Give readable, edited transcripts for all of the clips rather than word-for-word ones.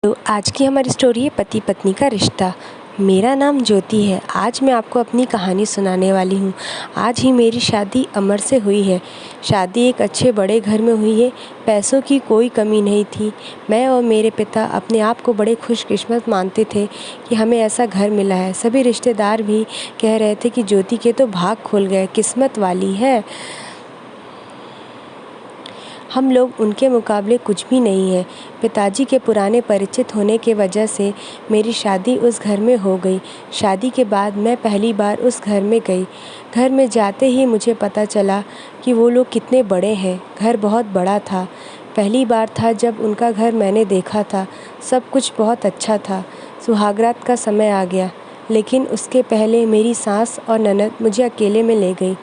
तो आज की हमारी स्टोरी है पति पत्नी का रिश्ता। मेरा नाम ज्योति है। आज मैं आपको अपनी कहानी सुनाने वाली हूँ। आज ही मेरी शादी अमर से हुई है। शादी एक अच्छे बड़े घर में हुई है। पैसों की कोई कमी नहीं थी। मैं और मेरे पिता अपने आप को बड़े खुशकिस्मत मानते थे कि हमें ऐसा घर मिला है। सभी रिश्तेदार भी कह रहे थे कि ज्योति के तो भाग खुल गए, किस्मत वाली है। हम लोग उनके मुकाबले कुछ भी नहीं है। पिताजी के पुराने परिचित होने के वजह से मेरी शादी उस घर में हो गई। शादी के बाद मैं पहली बार उस घर में गई। घर में जाते ही मुझे पता चला कि वो लोग कितने बड़े हैं। घर बहुत बड़ा था। पहली बार था जब उनका घर मैंने देखा था। सब कुछ बहुत अच्छा था। सुहागरात का समय आ गया, लेकिन उसके पहले मेरी सास और ननद मुझे अकेले में ले गई।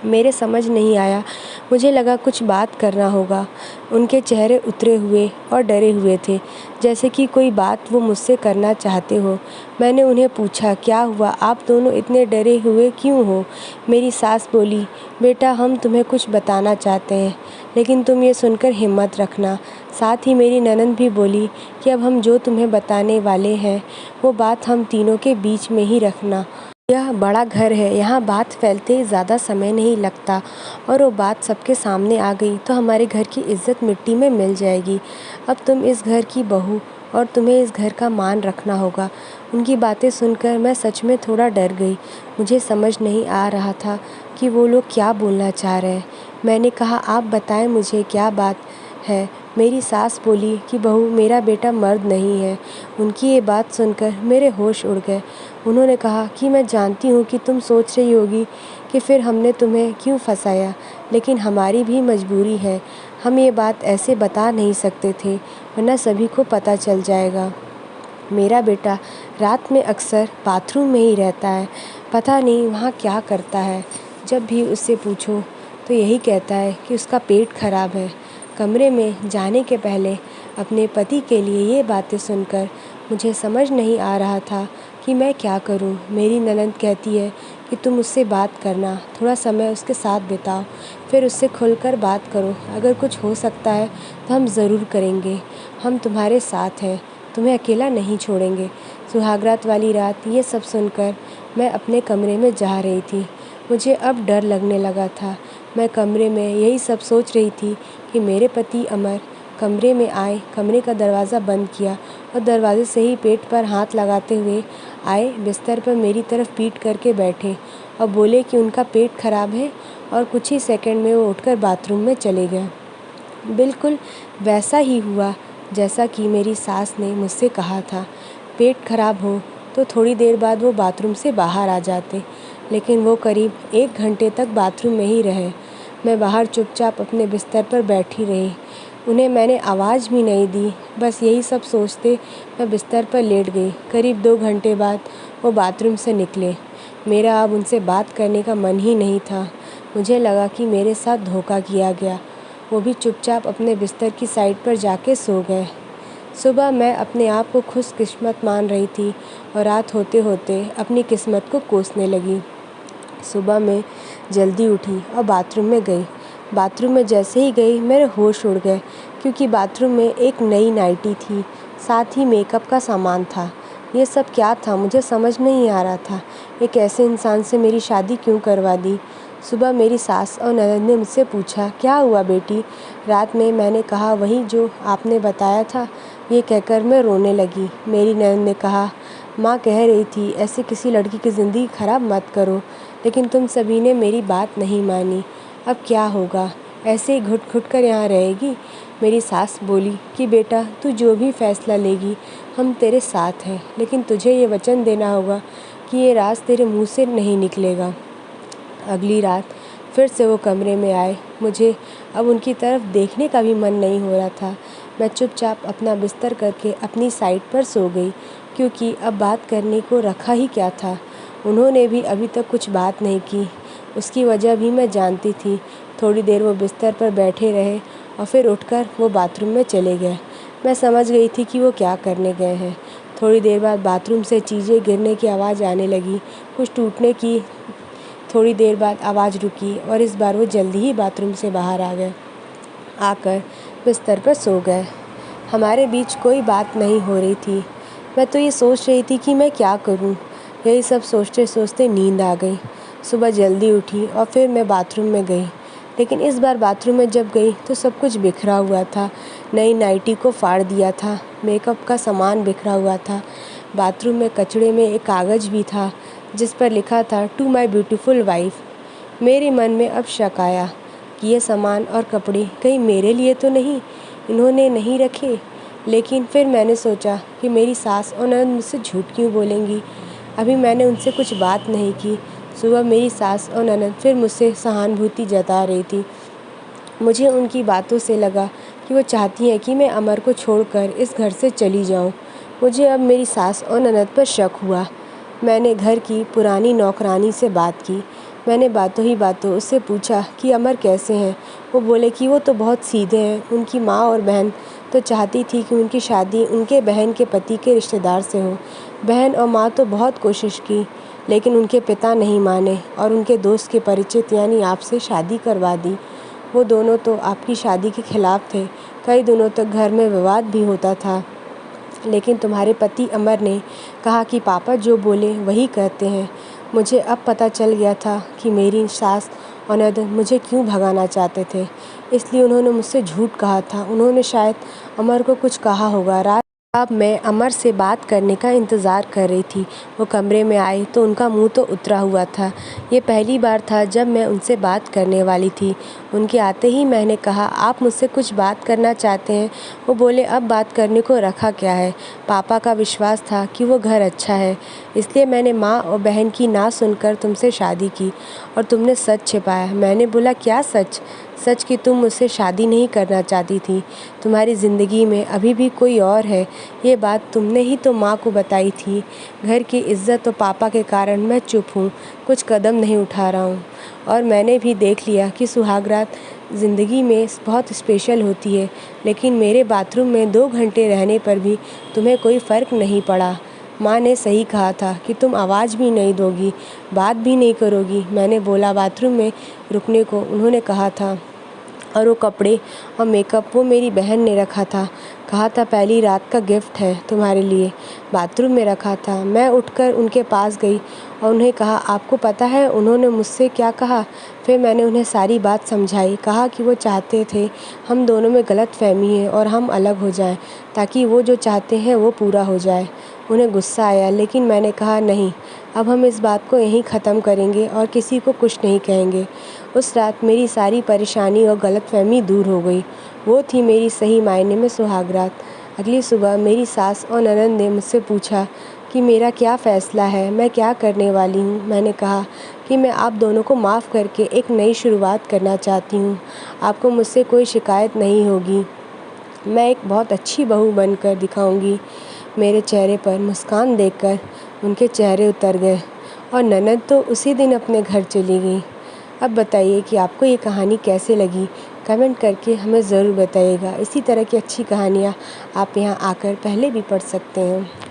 मेरे समझ नहीं आया। मुझे लगा कुछ बात करना होगा। उनके चेहरे उतरे हुए और डरे हुए थे, जैसे कि कोई बात वो मुझसे करना चाहते हो। मैंने उन्हें पूछा, क्या हुआ, आप दोनों इतने डरे हुए क्यों हो? मेरी सास बोली, बेटा हम तुम्हें कुछ बताना चाहते हैं, लेकिन तुम ये सुनकर हिम्मत रखना। साथ ही मेरी ननद भी बोली कि अब हम जो तुम्हें बताने वाले हैं वो बात हम तीनों के बीच में ही रखना। यह बड़ा घर है, यहाँ बात फैलते ज़्यादा समय नहीं लगता, और वो बात सबके सामने आ गई तो हमारे घर की इज्जत मिट्टी में मिल जाएगी। अब तुम इस घर की बहू और तुम्हें इस घर का मान रखना होगा। उनकी बातें सुनकर मैं सच में थोड़ा डर गई। मुझे समझ नहीं आ रहा था कि वो लोग क्या बोलना चाह रहे हैं। मैंने कहा, आप बताएं मुझे क्या बात है। मेरी सास बोली कि बहू, मेरा बेटा मर्द नहीं है। उनकी ये बात सुनकर मेरे होश उड़ गए। उन्होंने कहा कि मैं जानती हूँ कि तुम सोच रही होगी कि फिर हमने तुम्हें क्यों फंसाया, लेकिन हमारी भी मजबूरी है। हम ये बात ऐसे बता नहीं सकते थे, वरना सभी को पता चल जाएगा। मेरा बेटा रात में अक्सर बाथरूम में ही रहता है। पता नहीं वहाँ क्या करता है। जब भी उससे पूछो तो यही कहता है कि उसका पेट खराब है। कमरे में जाने के पहले अपने पति के लिए ये बातें सुनकर मुझे समझ नहीं आ रहा था कि मैं क्या करूं। मेरी ननद कहती है कि तुम उससे बात करना, थोड़ा समय उसके साथ बिताओ, फिर उससे खुलकर बात करो। अगर कुछ हो सकता है तो हम ज़रूर करेंगे। हम तुम्हारे साथ हैं, तुम्हें अकेला नहीं छोड़ेंगे। सुहागरात वाली रात ये सब सुनकर मैं अपने कमरे में जा रही थी। मुझे अब डर लगने लगा था। मैं कमरे में यही सब सोच रही थी कि मेरे पति अमर कमरे में आए, कमरे का दरवाज़ा बंद किया और दरवाजे से ही पेट पर हाथ लगाते हुए आए, बिस्तर पर मेरी तरफ पीठ करके बैठे और बोले कि उनका पेट खराब है, और कुछ ही सेकंड में वो उठकर बाथरूम में चले गए। बिल्कुल वैसा ही हुआ जैसा कि मेरी सास ने मुझसे कहा था। पेट खराब हो तो थोड़ी देर बाद वो बाथरूम से बाहर आ जाते, लेकिन वो करीब 1 घंटे तक बाथरूम में ही रहे। मैं बाहर चुपचाप अपने बिस्तर पर बैठी रही। उन्हें मैंने आवाज़ भी नहीं दी। बस यही सब सोचते मैं बिस्तर पर लेट गई। करीब 2 घंटे बाद वो बाथरूम से निकले। मेरा अब उनसे बात करने का मन ही नहीं था। मुझे लगा कि मेरे साथ धोखा किया गया। वो भी चुपचाप अपने बिस्तर की साइड पर जाके सो गए। सुबह मैं अपने आप को खुशकिस्मत मान रही थी और रात होते होते अपनी किस्मत को कोसने लगी। सुबह मैं जल्दी उठी और बाथरूम में गई। बाथरूम में जैसे ही गई मेरे होश उड़ गए, क्योंकि बाथरूम में एक नई नाइटी थी, साथ ही मेकअप का सामान था। ये सब क्या था मुझे समझ नहीं आ रहा था। एक ऐसे इंसान से मेरी शादी क्यों करवा दी। सुबह मेरी सास और ननद ने मुझसे पूछा, क्या हुआ बेटी? रात में मैंने कहा, वही जो आपने बताया था। ये कहकर मैं रोने लगी। मेरी ननद ने कहा, माँ कह रही थी ऐसे किसी लड़की की ज़िंदगी ख़राब मत करो, लेकिन तुम सभी ने मेरी बात नहीं मानी। अब क्या होगा? ऐसे ही घुट घुट कर यहाँ रहेगी? मेरी सास बोली कि बेटा, तू जो भी फ़ैसला लेगी हम तेरे साथ हैं, लेकिन तुझे ये वचन देना होगा कि ये राज तेरे मुँह से नहीं निकलेगा। अगली रात फिर से वो कमरे में आए। मुझे अब उनकी तरफ देखने का भी मन नहीं हो रहा था। मैं चुपचाप अपना बिस्तर करके अपनी साइड पर सो गई, क्योंकि अब बात करने को रखा ही क्या था। उन्होंने भी अभी तक कुछ बात नहीं की। उसकी वजह भी मैं जानती थी। थोड़ी देर वो बिस्तर पर बैठे रहे और फिर उठकर वो बाथरूम में चले गए। मैं समझ गई थी कि वो क्या करने गए हैं। थोड़ी देर बाद बाथरूम से चीज़ें गिरने की आवाज़ आने लगी, कुछ टूटने की। थोड़ी देर बाद आवाज़ रुकी और इस बार वो जल्दी ही बाथरूम से बाहर आ गए। आकर बिस्तर पर सो गए। हमारे बीच कोई बात नहीं हो रही थी। मैं तो ये सोच रही थी कि मैं क्या करूं। यही सब सोचते सोचते नींद आ गई। सुबह जल्दी उठी और फिर मैं बाथरूम में गई। लेकिन इस बार बाथरूम में जब गई तो सब कुछ बिखरा हुआ था। नई नाइटी को फाड़ दिया था, मेकअप का सामान बिखरा हुआ था। बाथरूम में कचड़े में एक कागज़ भी था जिस पर लिखा था टू माई ब्यूटीफुल वाइफ। मेरे मन में अब शक आया कि ये सामान और कपड़े कहीं मेरे लिए तो नहीं, इन्होंने नहीं रखे। लेकिन फिर मैंने सोचा कि मेरी सास और ननद मुझसे झूठ क्यों बोलेंगी। अभी मैंने उनसे कुछ बात नहीं की। सुबह मेरी सास और ननद फिर मुझसे सहानुभूति जता रही थी। मुझे उनकी बातों से लगा कि वो चाहती हैं कि मैं अमर को छोड़कर इस घर से चली जाऊं। मुझे अब मेरी सास और ननद पर शक हुआ। मैंने घर की पुरानी नौकरानी से बात की। मैंने बातों ही बातों उससे पूछा कि अमर कैसे हैं। वो बोले कि वो तो बहुत सीधे हैं। उनकी माँ और बहन तो चाहती थी कि उनकी शादी उनके बहन के पति के रिश्तेदार से हो। बहन और माँ तो बहुत कोशिश की, लेकिन उनके पिता नहीं माने और उनके दोस्त के परिचित यानी आपसे शादी करवा दी। वो दोनों तो आपकी शादी के खिलाफ़ थे। कई दिनों तक घर में विवाद भी होता था। लेकिन तुम्हारे पति अमर ने कहा कि पापा जो बोले वही कहते हैं। मुझे अब पता चल गया था कि मेरी सास और ननद मुझे क्यों भगाना चाहते थे। इसलिए उन्होंने मुझसे झूठ कहा था। उन्होंने शायद अमर को कुछ कहा होगा। अब मैं अमर से बात करने का इंतज़ार कर रही थी। वो कमरे में आए तो उनका मुंह तो उतरा हुआ था। ये पहली बार था जब मैं उनसे बात करने वाली थी। उनके आते ही मैंने कहा, आप मुझसे कुछ बात करना चाहते हैं? वो बोले, अब बात करने को रखा क्या है। पापा का विश्वास था कि वो घर अच्छा है, इसलिए मैंने माँ और बहन की ना सुनकर तुमसे शादी की और तुमने सच छिपाया। मैंने बोला, क्या सच? सच कि तुम मुझसे शादी नहीं करना चाहती थी। तुम्हारी ज़िंदगी में अभी भी कोई और है। ये बात तुमने ही तो माँ को बताई थी। घर की इज्जत और पापा के कारण मैं चुप हूँ, कुछ कदम नहीं उठा रहा हूँ। और मैंने भी देख लिया कि सुहागरात ज़िंदगी में बहुत स्पेशल होती है। लेकिन मेरे बाथरूम में 2 घंटे रहने पर भी तुम्हें कोई फ़र्क नहीं पड़ा। माँ ने सही कहा था कि तुम आवाज़ भी नहीं दोगी, बात भी नहीं करोगी। मैंने बोला बाथरूम में रुकने को। उन्होंने कहा था और वो कपड़े और मेकअप वो मेरी बहन ने रखा था। कहा था पहली रात का गिफ्ट है तुम्हारे लिए, बाथरूम में रखा था। मैं उठकर उनके पास गई और उन्हें कहा, आपको पता है उन्होंने मुझसे क्या कहा? फिर मैंने उन्हें सारी बात समझाई। कहा कि वो चाहते थे हम दोनों में गलतफहमी है और हम अलग हो जाएं, ताकि वो जो चाहते हैं वो पूरा हो जाए। उन्हें गुस्सा आया, लेकिन मैंने कहा नहीं, अब हम इस बात को यहीं ख़त्म करेंगे और किसी को कुछ नहीं कहेंगे। उस रात मेरी सारी परेशानी और गलतफहमी दूर हो गई। वो थी मेरी सही मायने में सुहागरात। अगली सुबह मेरी सास और ननद ने मुझसे पूछा कि मेरा क्या फ़ैसला है, मैं क्या करने वाली हूँ। मैंने कहा कि मैं आप दोनों को माफ़ करके एक नई शुरुआत करना चाहती हूँ। आपको मुझसे कोई शिकायत नहीं होगी। मैं एक बहुत अच्छी बहू बनकर दिखाऊंगी। मेरे चेहरे पर मुस्कान देखकर उनके चेहरे उतर गए और ननद तो उसी दिन अपने घर चली गई। अब बताइए कि आपको ये कहानी कैसे लगी? कमेंट करके हमें ज़रूर बताइएगा। इसी तरह की अच्छी कहानियाँ आप यहाँ आकर पहले भी पढ़ सकते हैं।